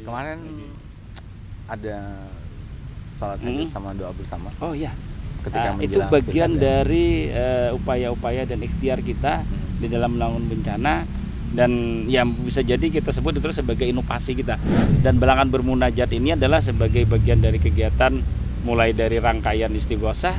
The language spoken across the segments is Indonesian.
Kemarin ada salat hajat sama doa bersama. Oh iya. Ketika Itu bagian dari upaya-upaya dan ikhtiar kita di dalam menanggung bencana, dan yang bisa jadi kita sebut itu sebagai inovasi kita. Dan Balangan Bermunajat ini adalah sebagai bagian dari kegiatan mulai dari rangkaian istighosah,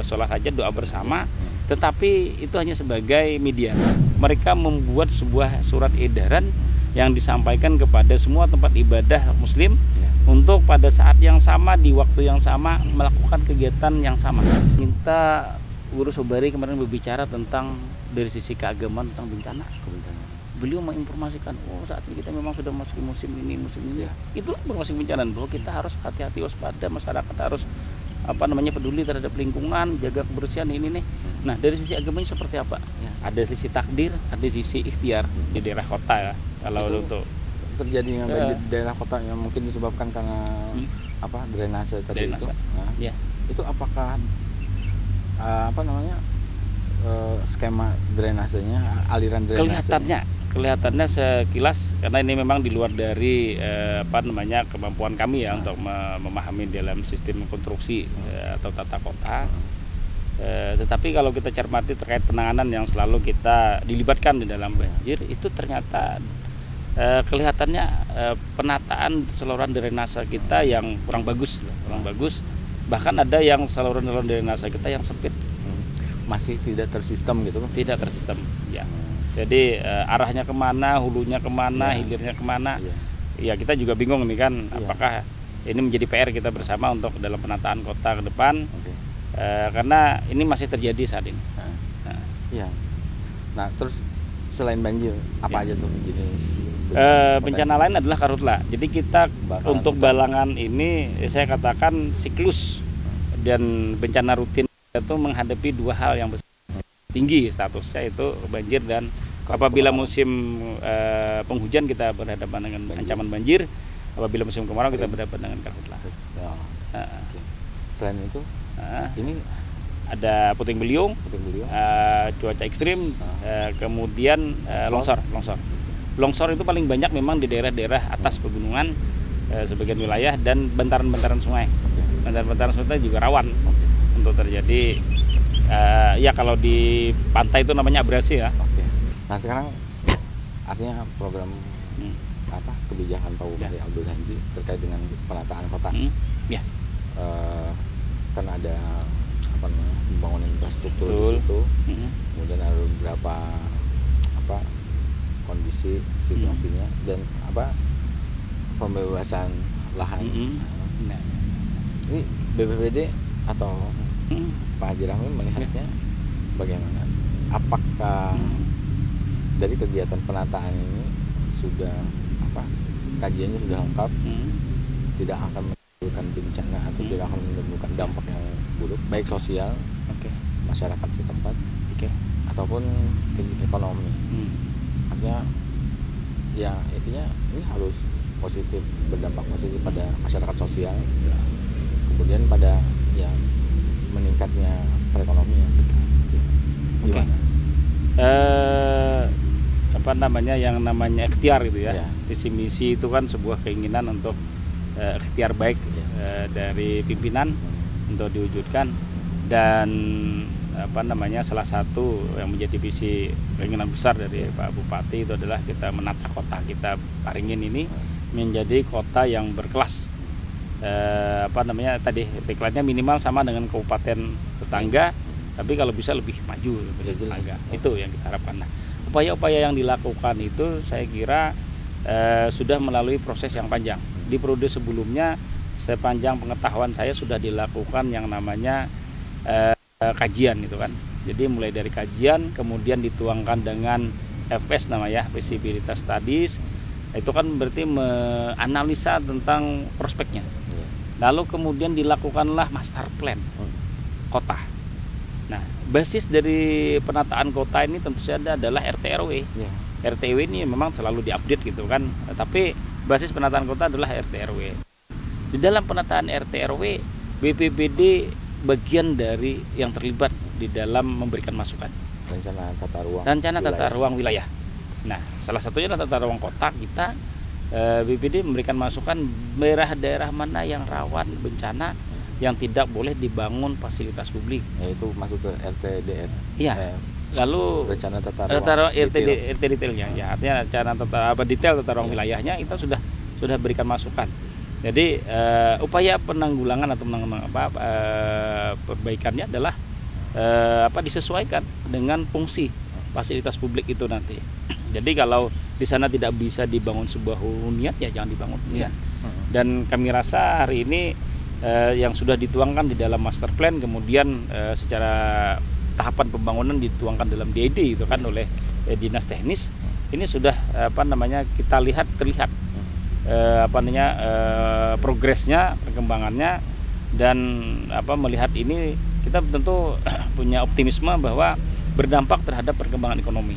sholat hajat, doa bersama, tetapi itu hanya sebagai media. Mereka membuat sebuah surat edaran yang disampaikan kepada semua tempat ibadah muslim untuk pada saat yang sama, di waktu yang sama, melakukan kegiatan yang sama. Minta Guru Sobari kemarin berbicara tentang dari sisi keagamaan tentang bencana. Beliau menginformasikan, saat ini kita memang sudah masuk musim ini. Itulah bermusim bencana, bahwa kita harus hati-hati, waspada, masyarakat harus peduli terhadap lingkungan, jaga kebersihan ini nih. Nah, dari sisi agamanya seperti apa? Ada sisi takdir, ada sisi ikhtiar di daerah kota ya. Kalau itu untuk terjadi di daerah kota yang mungkin disebabkan karena drainase tadi itu. Nah, itu apakah skema drainasenya, aliran drainasenya? Kelihatannya sekilas, karena ini memang di luar dari kemampuan kami ya untuk memahami dalam sistem konstruksi atau tata kota. Tetapi kalau kita cermati terkait penanganan yang selalu kita dilibatkan di dalam banjir, itu ternyata kelihatannya penataan saluran drainase kita yang kurang bagus. Bahkan ada yang saluran drainase kita yang sempit. Masih tidak tersistem gitu kan? Tidak tersistem, ya. Jadi arahnya kemana, hulunya kemana, hilirnya kemana, ya kita juga bingung nih kan, apakah ini menjadi PR kita bersama untuk dalam penataan kota ke depan, karena ini masih terjadi saat ini. Nah, terus selain banjir, apa aja tuh jenis bencana lain adalah karhutla. Jadi kita untuk Balangan ini saya katakan siklus dan bencana rutin itu menghadapi dua hal yang besar, tinggi statusnya, itu banjir dan apabila musim penghujan kita berhadapan dengan ancaman banjir, apabila musim kemarau kita berhadapan dengan karhutla. Selain itu, ini ada puting beliung, cuaca ekstrim, kemudian longsor. Longsor itu paling banyak memang di daerah-daerah atas pegunungan, sebagian wilayah, dan bantaran-bantaran sungai. Bantaran-bantaran sungai juga rawan untuk terjadi. Ya kalau di pantai itu namanya abrasi ya. Nah sekarang artinya program kebijakan Pak Bupati Abdul Hanji terkait dengan penataan kota. Kan ada pembangunan infrastruktur di situ. Kemudian ada beberapa kondisi situasinya dan pembebasan lahan. Ini BPBD atau Pak Haji Rahmi melihatnya bagaimana? Apakah dari kegiatan penataan ini sudah kajiannya sudah lengkap, tidak akan menimbulkan bencana atau tidak akan menimbulkan dampak yang buruk baik sosial masyarakat setempat ataupun ekonomi? Artinya ya intinya ini harus positif, berdampak positif pada masyarakat sosial, kemudian pada meningkatnya perekonomian. Gimana? Yang namanya ikhtiar gitu ya. Visi misi itu kan sebuah keinginan untuk ikhtiar baik dari pimpinan untuk diwujudkan, dan salah satu yang menjadi visi keinginan besar dari Pak Bupati itu adalah kita menata kota kita Paringin ini menjadi kota yang berkelas. Tagline-nya minimal sama dengan kabupaten tetangga, tapi kalau bisa lebih maju dari tetangga. Itu yang kita harapkan. Nah, upaya-upaya yang dilakukan itu saya kira sudah melalui proses yang panjang. Di periode sebelumnya, sepanjang pengetahuan saya sudah dilakukan yang namanya kajian itu kan. Jadi mulai dari kajian, kemudian dituangkan dengan FS namanya, Feasibility Studies. Itu kan berarti menganalisa tentang prospeknya. Lalu kemudian dilakukanlah master plan kota. Nah, basis dari penataan kota ini tentu saja adalah RT/RW. RT/RW ini memang selalu diupdate gitu kan, tapi basis penataan kota adalah RT/RW. Di dalam penataan RT/RW, BPBD bagian dari yang terlibat di dalam memberikan masukan. Rencana tata ruang. Rencana tata ruang wilayah. Nah, salah satunya adalah tata ruang kota kita BPD memberikan masukan daerah-daerah mana yang rawan bencana yang tidak boleh dibangun fasilitas publik. Yaitu masuk ke RTDR. Iya. Lalu rencana tata ruang detail. RT detailnya, ya artinya rencana detail tata ruang wilayahnya kita sudah berikan masukan. Jadi upaya penanggulangan atau perbaikannya adalah disesuaikan dengan fungsi fasilitas publik itu nanti. Jadi kalau di sana tidak bisa dibangun sebuah hunian, ya jangan dibangun hunian. Dan kami rasa hari ini yang sudah dituangkan di dalam master plan, kemudian secara tahapan pembangunan dituangkan dalam DED itu kan oleh dinas teknis, ini sudah kita terlihat progresnya, perkembangannya, dan melihat ini kita tentu punya optimisme bahwa berdampak terhadap perkembangan ekonomi.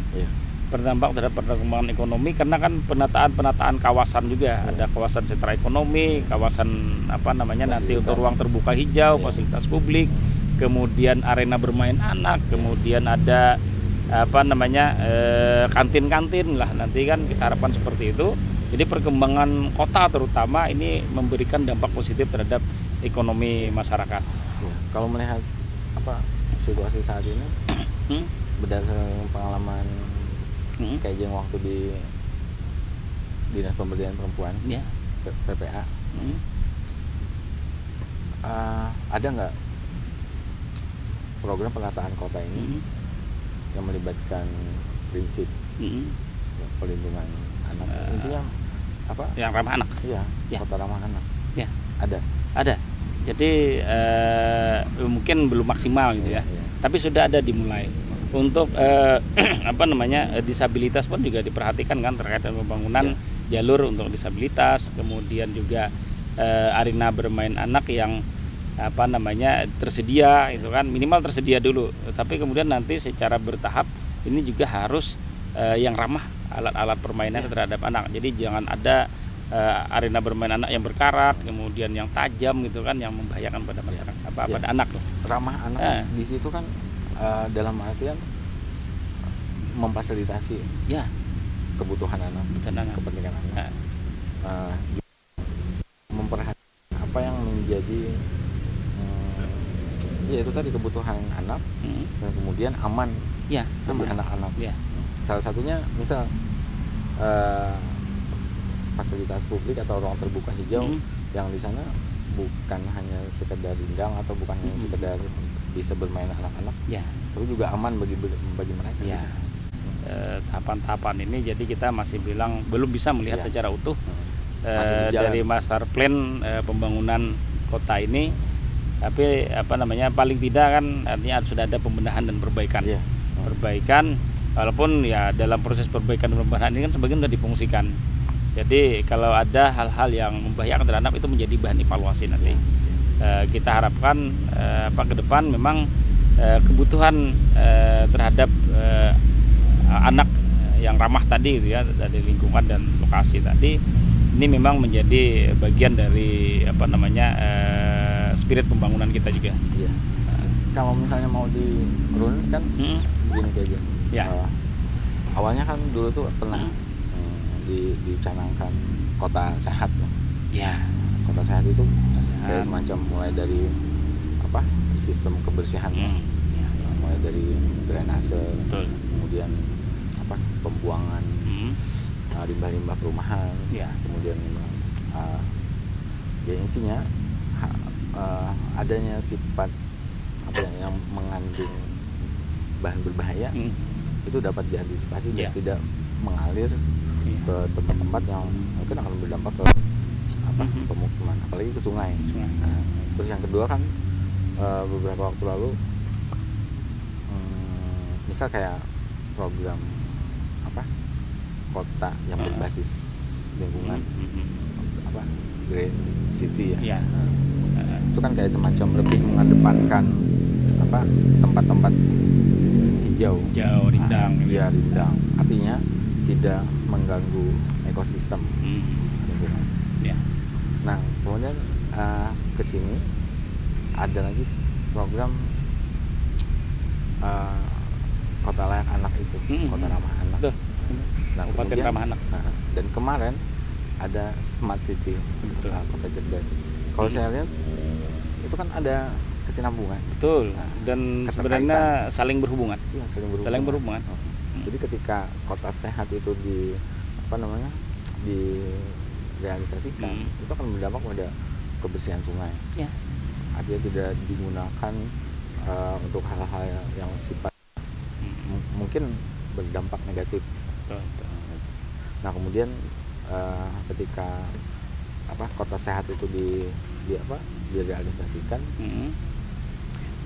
Berdampak terhadap perkembangan ekonomi karena kan penataan kawasan juga, ada kawasan sentra ekonomi, kawasan nanti untuk ruang terbuka hijau, fasilitas publik, kemudian arena bermain anak, kemudian ada kantin-kantin lah, nanti kan kita harapkan seperti itu. Jadi perkembangan kota terutama ini memberikan dampak positif terhadap ekonomi masyarakat. Kalau melihat situasi saat ini berdasarkan pengalaman kayak yang waktu di Dinas Pemberdayaan Perempuan, PPA, ada nggak program penataan kota ini yang melibatkan prinsip pelindungan anak? Intinya yang ramah anak. Iya, kota ramah anak. Ya, ada. Jadi mungkin belum maksimal gitu ya. Tapi sudah ada dimulai. Untuk disabilitas pun juga diperhatikan kan terkait dengan pembangunan jalur untuk disabilitas, kemudian juga arena bermain anak yang tersedia itu kan, minimal tersedia dulu, tapi kemudian nanti secara bertahap ini juga harus yang ramah alat-alat permainan terhadap anak. Jadi jangan ada arena bermain anak yang berkarat, kemudian yang tajam gitu kan, yang membahayakan pada masyarakat pada anak. Ramah anak di situ kan dalam artian memfasilitasi kebutuhan anak, kepentingan anak, memperhatikan apa yang menjadi itu tadi kebutuhan anak, dan kemudian aman bagi anak-anak. Salah satunya misal fasilitas publik atau ruang terbuka hijau yang di sana bukan hanya sekedar rindang atau bukan hanya sekedar bisa bermain anak-anak, tapi juga aman bagi mereka. Tahapan-tahapan ini jadi kita masih bilang belum bisa melihat secara utuh dari master plan pembangunan kota ini, tapi paling tidak kan artinya sudah ada pembenahan dan perbaikan. Perbaikan, walaupun dalam proses perbaikan dan pembenahan ini kan sebagian sudah difungsikan. Jadi kalau ada hal-hal yang membahayakan terhadap itu menjadi bahan evaluasi nanti. Kita harapkan ke depan memang kebutuhan terhadap anak yang ramah tadi gitu ya, dari lingkungan dan lokasi tadi, ini memang menjadi bagian dari spirit pembangunan kita juga. Kalau misalnya mau dirunutkan begini aja. Awalnya kan dulu tuh pernah dicanangkan kota sehat. Kota sehat itu kayak semacam mulai dari sistem kebersihan, mulai dari drainase, kemudian pembuangan limbah-limbah perumahan, kemudian intinya adanya sifat yang mengandung bahan berbahaya itu dapat diantisipasi dan tidak mengalir ke tempat-tempat yang mungkin akan berdampak ke pemukiman, apalagi ke sungai. Terus yang kedua kan beberapa waktu lalu misal kayak program kota yang berbasis lingkungan, Green City itu kan kayak semacam lebih mengedepankan tempat-tempat hijau, rindang, rindang, artinya tidak mengganggu ekosistem lingkungan. Nah kemudian kesini ada lagi program kota layak anak itu, kota ramah anak. Nah, kemudian, ramah anak. Dan kemarin ada smart city, kota cerdas. Kalau saya lihat itu kan ada kesinambungan. Betul. Dan sebenarnya saling berhubungan. Iya, saling berhubungan. Jadi ketika kota sehat itu direalisasikan, itu akan berdampak pada kebersihan sungai. Ya. Artinya tidak digunakan untuk hal-hal yang sifat mungkin berdampak negatif. Nah, kemudian ketika kota sehat itu direalisasikan,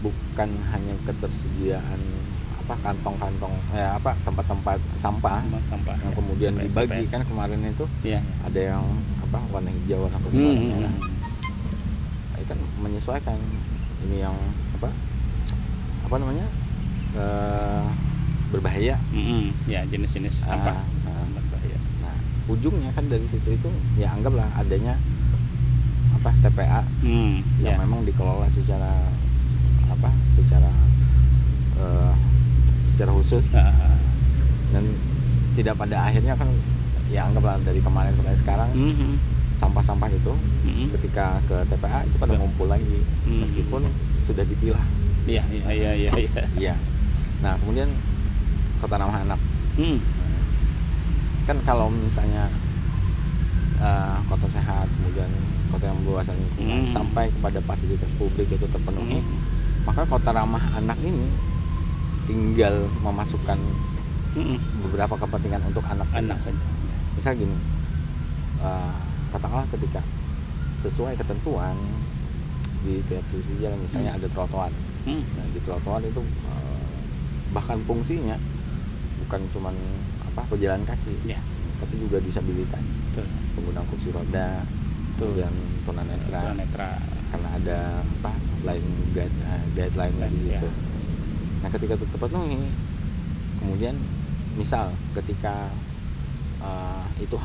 bukan hanya ketersediaan kantong-kantong tempat-tempat sampah yang kemudian dibagi kan kemarin itu ada yang warna hijau, warna kuning, warna merah. Itu kan menyesuaikan ini yang berbahaya, jenis-jenis sampah berbahaya. Nah, ujungnya kan dari situ itu ya anggaplah adanya TPA yang memang dikelola secara khusus, dan tidak pada akhirnya kan ya anggaplah dari kemarin sampai sekarang sampah-sampah itu ketika ke TPA itu pada ngumpul lagi meskipun sudah dipilah. Iya. Nah, kemudian kota ramah anak. Kan kalau misalnya kota sehat, kemudian kota yang berwawasan lingkungan sampai kepada fasilitas publik itu terpenuhi, maka kota ramah anak ini tinggal memasukkan beberapa kepentingan untuk anak saja. Misal gini, katakanlah ketika sesuai ketentuan di tiap sisi jalan, misalnya ada trotoar. Nah, di trotoar itu bahkan fungsinya bukan cuma pejalan kaki, tapi juga disabilitas, pengguna kursi roda, dan tunanetra, karena ada guideline gitu. Nah, ketika itu terpenuhi, kemudian misal ketika itu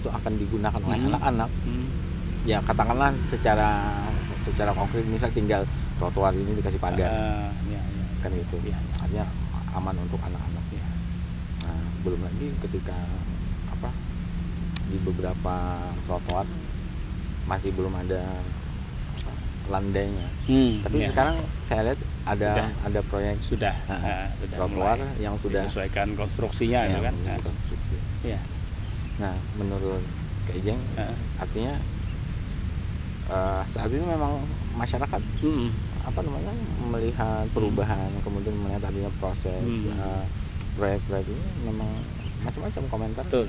akan digunakan oleh anak-anak, ya katakanlah secara konkret, misal tinggal trotoar ini dikasih pagar, kan itu, artinya aman untuk anak-anak. Nah, belum lagi ketika di beberapa trotoar masih belum ada landainya, tapi sekarang saya lihat ada proyek trotoar yang sudah disesuaikan konstruksinya, kan? Konstruksi. Ya. Nah, menurut Kak Ijeng, artinya saat ini memang masyarakat melihat perubahan, kemudian melihat adanya proses proyek-proyek ini memang macam-macam komentar. Betul.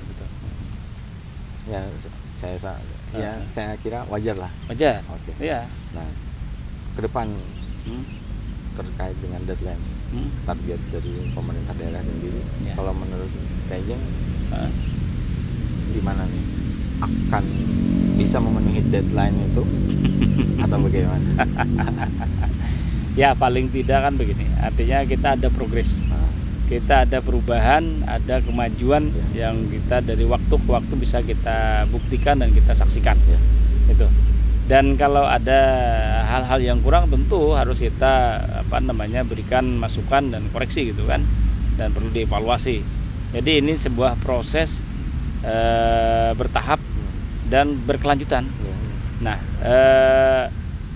Ya, saya kira wajar lah. Wajar. Oke. Iya. Nah, ke depan terkait dengan deadline, target dari pemerintah daerah sendiri, kalau menurut Kajeng gimana nih, akan bisa memenuhi deadline itu atau bagaimana? Ya, paling tidak kan begini, artinya kita ada progres, kita ada perubahan, ada kemajuan yang kita dari waktu ke waktu bisa kita buktikan dan kita saksikan, itu. Dan kalau ada hal-hal yang kurang, tentu harus kita berikan masukan dan koreksi gitu kan, dan perlu dievaluasi. Jadi ini sebuah proses bertahap dan berkelanjutan. Nah,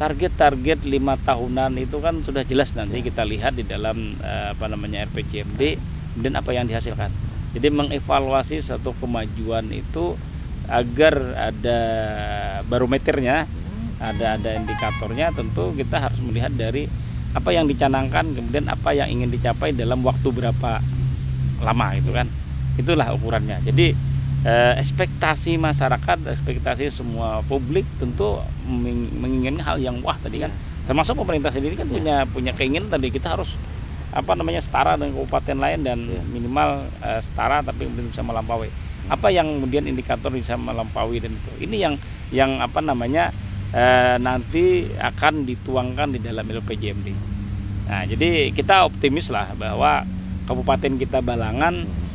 target-target 5 tahunan itu kan sudah jelas nanti kita lihat di dalam RPJMD, dan apa yang dihasilkan. Jadi mengevaluasi satu kemajuan itu agar ada barometernya, ada indikatornya, tentu kita harus melihat dari apa yang dicanangkan, kemudian apa yang ingin dicapai dalam waktu berapa lama, itu kan. Itulah ukurannya. Jadi ekspektasi masyarakat, ekspektasi semua publik tentu menginginkan hal yang wah tadi kan. Termasuk pemerintah sendiri kan punya keinginan tadi, kita harus setara dengan kabupaten lain, dan minimal setara tapi kemudian bisa melampaui. Apa yang kemudian indikator bisa melampaui, dan itu ini yang nanti akan dituangkan di dalam LPJMD. Nah, jadi kita optimis lah bahwa kabupaten kita Balangan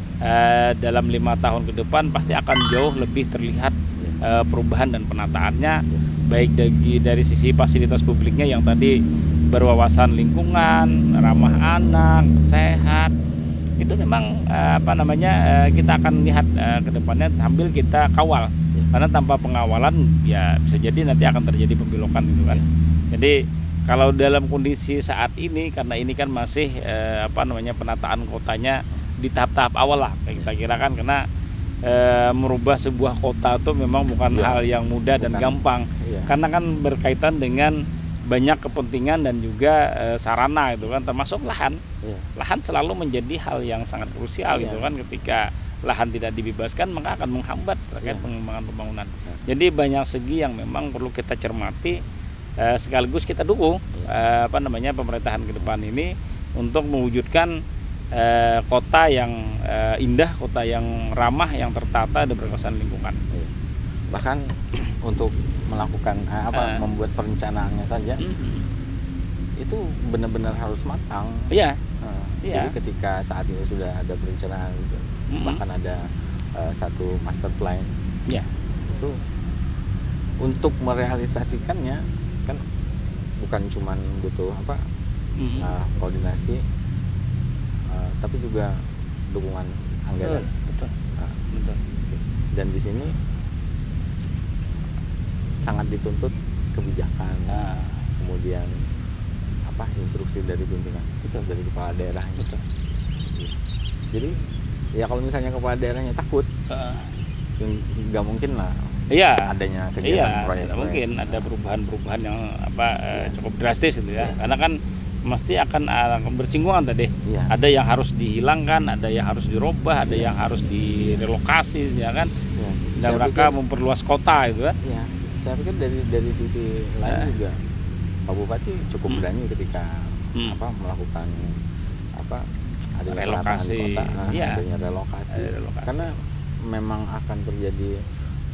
dalam 5 tahun ke depan pasti akan jauh lebih terlihat perubahan dan penataannya, baik dari sisi fasilitas publiknya yang tadi berwawasan lingkungan, ramah anak, sehat, itu memang kita akan lihat ke depannya sambil kita kawal. Karena tanpa pengawalan ya bisa jadi nanti akan terjadi pembelokan gitu kan. Jadi kalau dalam kondisi saat ini, karena ini kan masih penataan kotanya di tahap-tahap awal lah kita kira kan, karena merubah sebuah kota itu memang bukan hal yang mudah dan gampang. Karena kan berkaitan dengan banyak kepentingan dan juga sarana gitu kan, termasuk lahan. Lahan selalu menjadi hal yang sangat krusial gitu kan. Ketika lahan tidak dibebaskan maka akan menghambat terkait pengembangan pembangunan. Jadi banyak segi yang memang perlu kita cermati, sekaligus kita dukung pemerintahan ke depan ini untuk mewujudkan kota yang indah, kota yang ramah, yang tertata dan berkesan lingkungan. Bahkan untuk melakukan membuat perencanaannya saja itu benar-benar harus matang. Jadi ketika saat ini sudah ada perencanaan, bahkan ada satu master plan, itu untuk merealisasikannya kan bukan cuman butuh koordinasi, tapi juga dukungan anggaran. Betul. Dan di sini sangat dituntut kebijakan, kemudian instruksi dari pimpinan, dari kepala daerah. Jadi ya kalau misalnya kepala daerahnya takut, nggak mungkin lah adanya kegiatan proyek. Mungkin ada perubahan-perubahan yang cukup drastis gitu ya. Karena kan mesti akan bersinggungan tadi. Ada yang harus dihilangkan, ada yang harus dirubah, ada yang harus direlokasi ya kan. Dan mereka memperluas kota itu kan. Saya pikir dari sisi lain juga Pak Bupati cukup berani ketika melakukan adanya relokasi, adanya relokasi. Karena memang akan terjadi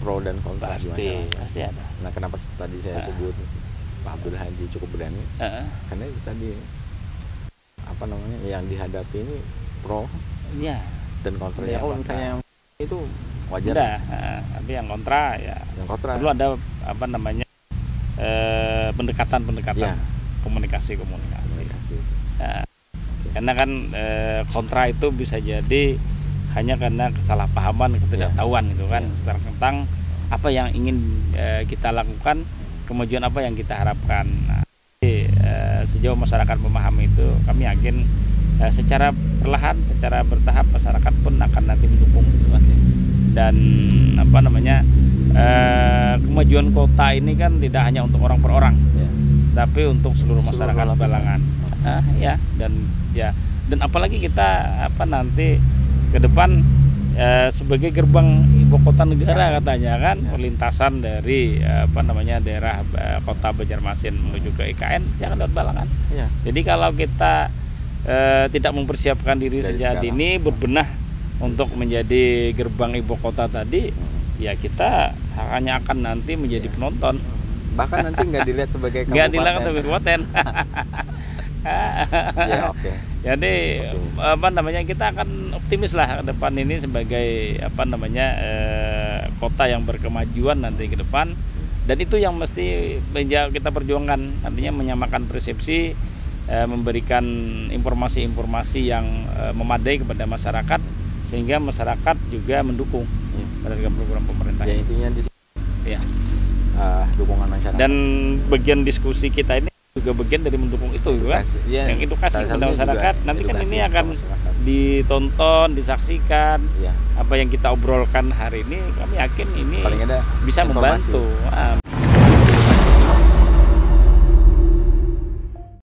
pro dan kontra di masyarakat. Pasti ada. Nah, kenapa tadi saya sebut Pak Abdul Hadi cukup berani? Karena itu tadi yang dihadapi ini pro dan kontra. Kalau misalnya yang itu wajar. Tapi yang kontra perlu ada pendekatan komunikasi. Karena kan kontra itu bisa jadi hanya karena kesalahpahaman, ketidaktahuan gitu kan, tentang apa yang ingin kita lakukan, kemajuan apa yang kita harapkan. Sejauh masyarakat memahami itu, kami yakin secara perlahan, secara bertahap masyarakat pun akan nanti mendukung gitu kan. Dan kemajuan kota ini kan tidak hanya untuk orang per orang, tapi untuk seluruh masyarakat Balangan. Dan apalagi kita nanti ke depan sebagai gerbang ibu kota negara katanya kan, perlintasan dari daerah kota Banjarmasin menuju ke IKN jangan lewat Balangan. Jadi kalau kita tidak mempersiapkan diri sejak dini, berbenah untuk menjadi gerbang ibu kota tadi, ya kita hanya akan nanti menjadi penonton. Bahkan nanti nggak dilihat sebagai kabupaten. Nggak dilihat sebagai kabupaten. Jadi kita akan optimis lah ke depan ini sebagai kota yang berkemajuan nanti ke depan. Dan itu yang mesti kita perjuangkan, artinya menyamakan persepsi, memberikan informasi-informasi yang memadai kepada masyarakat, sehingga masyarakat juga mendukung terhadap program pemerintah. Intinya di sini dukungan masyarakat. Dan bagian diskusi kita ini juga bagian dari mendukung itu kan. Yang edukasi kepada masyarakat. Nanti kan ini akan ditonton, disaksikan. Apa yang kita obrolkan hari ini, kami yakin ini bisa membantu